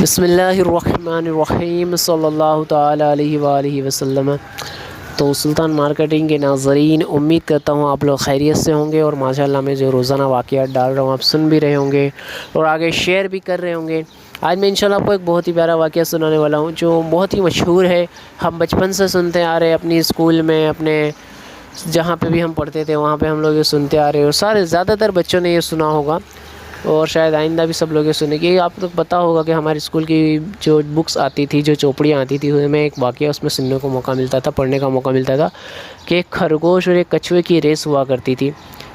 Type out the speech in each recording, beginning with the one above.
بسم اللہ الرحمن الرحیم صلی اللہ تعالیٰ علیہ وآلہ وسلم۔ تو سلطان مارکیٹنگ کے ناظرین، امید کرتا ہوں آپ لوگ خیریت سے ہوں گے، اور ماشاءاللہ میں جو روزانہ واقعات ڈال رہا ہوں آپ سن بھی رہے ہوں گے اور آگے شیئر بھی کر رہے ہوں گے۔ آج میں انشاءاللہ آپ کو ایک بہت ہی پیارا واقعہ سنانے والا ہوں جو بہت ہی مشہور ہے، ہم بچپن سے سنتے آ رہے ہیں، اپنی اسکول میں، اپنے جہاں پہ بھی ہم پڑھتے تھے وہاں پہ ہم لوگ یہ سنتے آ رہے ہیں، اور سارے زیادہ تر بچوں نے یہ سنا ہوگا، اور شاید آئندہ بھی سب لوگ یہ سنیں گے۔ آپ کو پتہ ہوگا کہ ہمارے اسکول کی جو بکس آتی تھی، جو چوپڑیاں آتی تھی، اس میں ایک واقعہ اس میں سننے کو موقع ملتا تھا، پڑھنے کا موقع ملتا تھا کہ ایک خرگوش اور ایک کچھوے کی ریس ہوا کرتی تھی،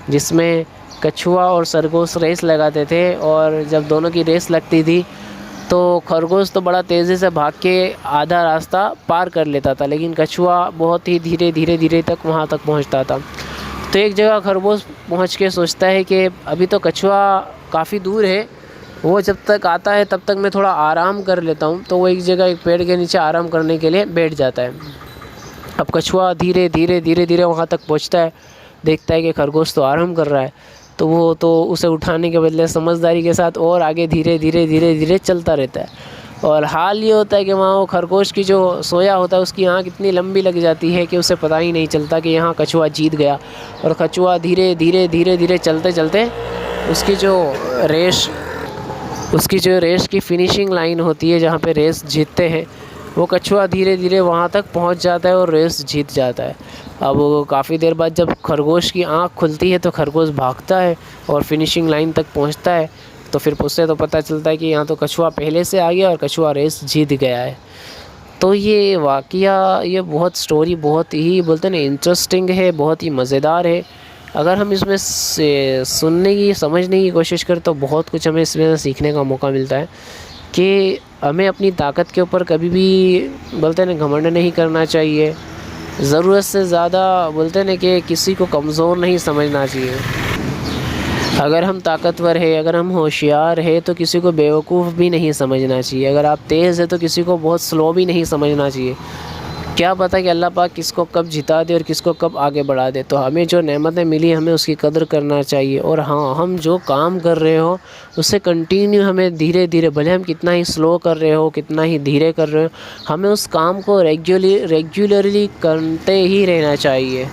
جس میں کچھوا اور خرگوش ریس لگاتے تھے، اور جب دونوں کی ریس لگتی تھی تو خرگوش تو بڑا تیزی سے بھاگ کے آدھا راستہ پار کر لیتا تھا، لیکن کچھوا بہت ہی دھیرے تک وہاں تک پہنچتا تھا۔ تو ایک جگہ خرگوش پہنچ کے سوچتا ہے کہ ابھی تو کچھوا کافی دور ہے، وہ جب تک آتا ہے تب تک میں تھوڑا آرام کر لیتا ہوں، تو وہ ایک جگہ ایک پیڑ کے نیچے آرام کرنے کے لیے بیٹھ جاتا ہے۔ اب کچھوا دھیرے وہاں تک پہنچتا ہے، دیکھتا ہے کہ خرگوش تو آرام کر رہا ہے، تو وہ تو اسے اٹھانے کے بدلے سمجھداری کے ساتھ اور آگے دھیرے چلتا رہتا ہے، اور حال یہ ہوتا ہے کہ وہاں وہ خرگوش کی جو سویا ہوتا ہے اس کی آنکھ اتنی لمبی لگ جاتی ہے کہ اسے پتہ ہی نہیں چلتا کہ یہاں کچھوا جیت گیا، اور کچھوا دھیرے چلتے اس کی جو ریس کی فنیشنگ لائن ہوتی ہے جہاں پہ ریس جیتتے ہیں، وہ کچھوا دھیرے وہاں تک پہنچ جاتا ہے اور ریس جیت جاتا ہے۔ اب وہ کافی دیر بعد جب خرگوش کی آنکھ کھلتی ہے تو خرگوش بھاگتا ہے اور فنیشنگ لائن تک پہنچتا ہے، تو پھر اس سے تو پتہ چلتا ہے کہ یہاں تو کچھوا پہلے سے آ گیا اور کچھوا ریس جیت گیا ہے۔ تو یہ واقعہ، یہ سٹوری بہت ہی بولتے ہیں نا انٹرسٹنگ ہے، بہت ہی مزیدار ہے۔ اگر ہم اس میں سننے کی سمجھنے کی کوشش کریں تو بہت کچھ ہمیں اس میں سیکھنے کا موقع ملتا ہے کہ ہمیں اپنی طاقت کے اوپر کبھی بھی بولتے ہیں نا گھمنڈ نہیں کرنا چاہیے، ضرورت سے زیادہ بولتے ہیں کہ کسی کو کمزور نہیں سمجھنا چاہیے۔ اگر ہم طاقتور ہے، اگر ہم ہوشیار ہے تو کسی کو بیوقوف بھی نہیں سمجھنا چاہیے، اگر آپ تیز ہے تو کسی کو بہت سلو بھی نہیں سمجھنا چاہیے۔ کیا پتہ کہ اللہ پاک کس کو کب جتا دے اور کس کو کب آگے بڑھا دے، تو ہمیں جو نعمتیں ملی ہمیں اس کی قدر کرنا چاہیے، اور ہاں ہم جو کام کر رہے ہو اسے کنٹینیو ہمیں دھیرے بھلے ہم کتنا ہی سلو کر رہے ہو، کتنا ہی دھیرے کر رہے ہو، ہمیں اس کام کو ریگولرلی کرتے ہی رہنا چاہیے۔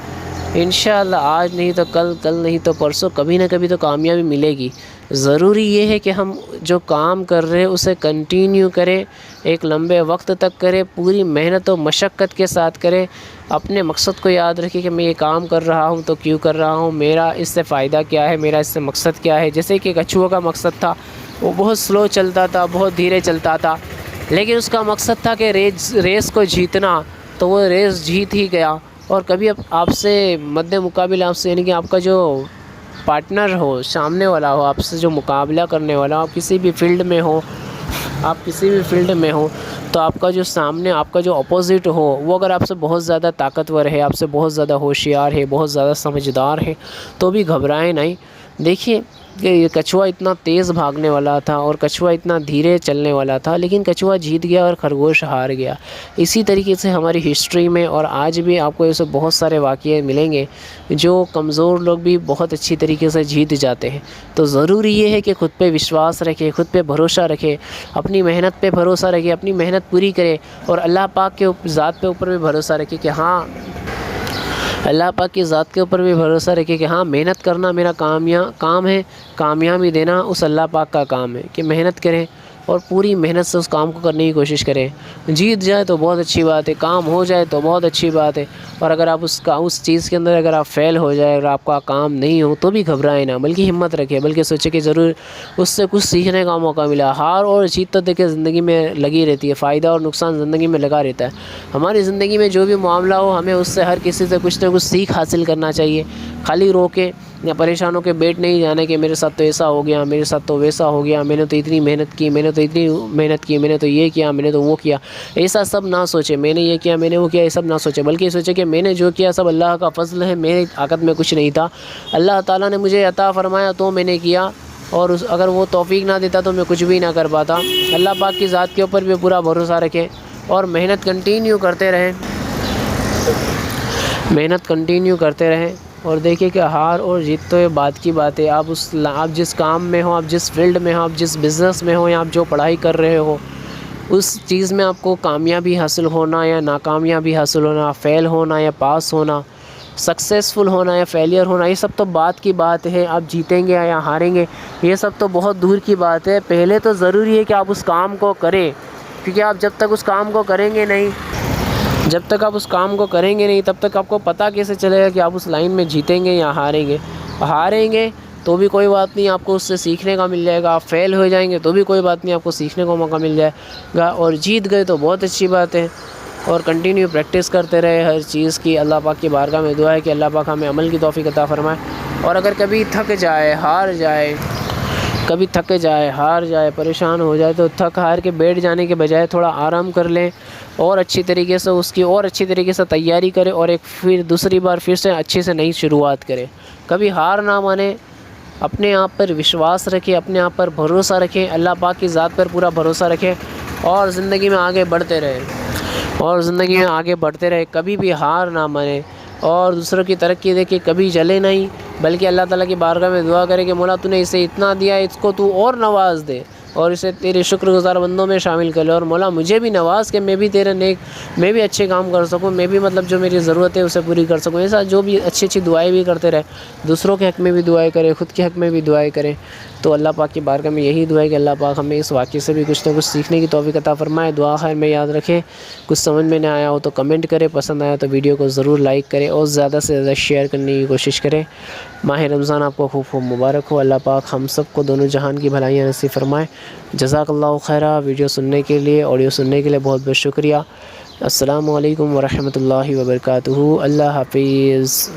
انشاءاللہ آج نہیں تو کل نہیں تو پرسوں، کبھی نہ کبھی تو کامیابی ملے گی۔ ضروری یہ ہے کہ ہم جو کام کر رہے ہیں اسے کنٹینیو کریں، ایک لمبے وقت تک کریں، پوری محنت و مشقت کے ساتھ کریں، اپنے مقصد کو یاد رکھیں کہ میں یہ کام کر رہا ہوں تو کیوں کر رہا ہوں، میرا اس سے فائدہ کیا ہے، میرا اس سے مقصد کیا ہے۔ جیسے کہ کچھوا کا مقصد تھا، وہ بہت سلو چلتا تھا، بہت دھیرے چلتا تھا، لیکن اس کا مقصد تھا کہ ریس کو جیتنا، تو وہ ریس جیت ہی گیا۔ اور کبھی آپ سے مد مقابل، آپ سے یعنی کہ آپ کا جو پارٹنر ہو، سامنے والا ہو، آپ سے جو مقابلہ کرنے والا ہو، آپ کسی بھی فیلڈ میں ہو، تو آپ کا جو سامنے، آپ کا جو اپوزٹ ہو، وہ اگر آپ سے بہت زیادہ طاقتور ہے، آپ سے بہت زیادہ ہوشیار ہے، بہت زیادہ سمجھدار ہے، تو بھی گھبرائیں نہیں۔ دیکھیے کہ یہ کچھوا اتنا تیز بھاگنے والا تھا اور کچھوا اتنا دھیرے چلنے والا تھا، لیکن کچھوا جیت گیا اور خرگوش ہار گیا۔ اسی طریقے سے ہماری ہسٹری میں اور آج بھی آپ کو ایسے بہت سارے واقعے ملیں گے جو کمزور لوگ بھی بہت اچھی طریقے سے جیت جاتے ہیں۔ تو ضروری یہ ہے کہ خود پہ وشواس رکھے، خود پہ بھروسہ رکھے، اپنی محنت پہ بھروسہ رکھے، اپنی محنت پوری کرے، اور اللہ پاک کے ذات پہ اوپر بھی بھروسہ رکھے کہ ہاں، اللہ پاک کی ذات کے اوپر بھی بھروسہ رکھے کہ ہاں محنت کرنا میرا کام ہے، کامیابی دینا اس اللہ پاک کا کام ہے، کہ محنت کریں اور پوری محنت سے اس کام کو کرنے کی کوشش کریں۔ جیت جائے تو بہت اچھی بات ہے، کام ہو جائے تو بہت اچھی بات ہے، اور اگر آپ اس چیز کے اندر اگر آپ فیل ہو جائے، اگر آپ کا کام نہیں ہو تو بھی گھبرائیں نہ، بلکہ ہمت رکھیں، بلکہ سوچیں کہ ضرور اس سے کچھ سیکھنے کا موقع ملا۔ ہار اور جیت تو دیکھیں زندگی میں لگی رہتی ہے، فائدہ اور نقصان زندگی میں لگا رہتا ہے۔ ہماری زندگی میں جو بھی معاملہ ہو، ہمیں اس سے ہر کسی سے کچھ نہ کچھ سیکھ حاصل کرنا چاہیے۔ خالی رو کے یا پریشان ہو کے بیٹھ نہیں جانا کہ میرے ساتھ تو ایسا ہو گیا، میرے ساتھ تو ویسا ہو گیا، میں نے تو اتنی محنت کی، میں نے تو یہ کیا، میں نے تو وہ کیا، ایسا سب نہ سوچے، میں نے یہ کیا، میں نے وہ کیا، یہ سب نہ سوچے، بلکہ یہ سوچے کہ میں نے جو کیا سب اللہ کا فضل ہے، میری طاقت میں کچھ نہیں تھا، اللہ تعالیٰ نے مجھے عطا فرمایا تو میں نے کیا، اور اگر وہ توفیق نہ دیتا تو میں کچھ بھی نہ کر پاتا۔ اللہ پاک کی ذات کے اوپر بھی پورا بھروسہ رکھیں اور محنت کنٹینیو کرتے رہیں، اور دیکھیں کہ ہار اور جیت تو یہ بات کی بات ہے۔ آپ جس کام میں ہو، آپ جس فیلڈ میں ہو، آپ جس بزنس میں ہو، یا آپ جو پڑھائی کر رہے ہو، اس چیز میں آپ کو کامیابی حاصل ہونا یا ناکامیابی حاصل ہونا، فیل ہونا یا پاس ہونا، سکسیسفل ہونا یا فیلئر ہونا، یہ سب تو بات کی بات ہے. آپ جیتیں گے یا ہاریں گے یہ سب تو بہت دور کی بات ہے. پہلے تو ضروری ہے کہ آپ اس کام کو کریں، کیونکہ آپ جب تک اس کام کو کریں گے نہیں، تب تک آپ کو پتہ کیسے چلے گا کہ آپ اس لائن میں جیتیں گے یا ہاریں گے. ہاریں گے تو بھی کوئی بات نہیں، آپ کو اس سے سیکھنے کا مل جائے گا. آپ فیل ہو جائیں گے تو بھی کوئی بات نہیں، آپ کو سیکھنے کا موقع مل جائے گا. اور جیت گئے تو بہت اچھی بات ہے. اور کنٹینیو پریکٹس کرتے رہے ہر چیز کی. اللہ پاک کی بارگاہ میں دعا ہے کہ اللہ پاک ہمیں عمل کی توفیق عطا فرمائے. اور اگر کبھی تھک جائے، ہار جائے، پریشان ہو جائے تو تھک ہار کے بیٹھ جانے کے بجائے تھوڑا آرام کر لیں اور اچھی طریقے سے اس کی اور اچھی طریقے سے تیاری کریں اور پھر دوسری بار پھر سے اچھے سے نئی شروعات کریں. کبھی ہار نہ مانیں، اپنے آپ پر وشواس رکھیں، اپنے آپ پر بھروسہ رکھیں، اللہ پاک کی ذات پر پورا بھروسہ رکھیں اور زندگی میں آگے بڑھتے رہیں. کبھی بھی ہار نہ مانیں اور دوسروں کی ترقی دیکھیں کبھی جلے نہیں، بلکہ اللہ تعالیٰ کی بارگاہ میں دعا کرے کہ مولا تو نے اسے اتنا دیا، اس کو تو اور نواز دے اور اسے تیرے شکر گزار بندوں میں شامل کر لے. اور مولا مجھے بھی نواز کہ میں بھی اچھے کام کر سکوں، میں بھی جو میری ضرورت ہے اسے پوری کر سکوں. ایسا جو بھی اچھی دعائیں بھی کرتے رہے، دوسروں کے حق میں بھی دعائیں کریں، خود کے حق میں بھی دعائیں کریں. تو اللہ پاک کی بارگاہ میں یہی دعا ہے کہ اللہ پاک ہمیں اس واقعے سے بھی کچھ نہ کچھ سیکھنے کی توفیق عطا فرمائے. دعا خیر میں یاد رکھیں. کچھ سمجھ میں نہ آیا ہو تو کمنٹ کریں، پسند آیا تو ویڈیو کو ضرور لائک کریں اور زیادہ سے زیادہ شیئر کرنے کی کوشش کریں. ماہ رمضان آپ کو خوب خوب مبارک ہو. اللہ پاک ہم سب کو دونوں جہان کی بھلائیاں نصیب فرمائے. جزاک اللہ خیرہ. ویڈیو سننے کے لیے، آڈیو سننے کے لیے بہت بہت شکریہ. السلام علیکم ورحمۃ اللہ وبرکاتہ. اللہ حافظ.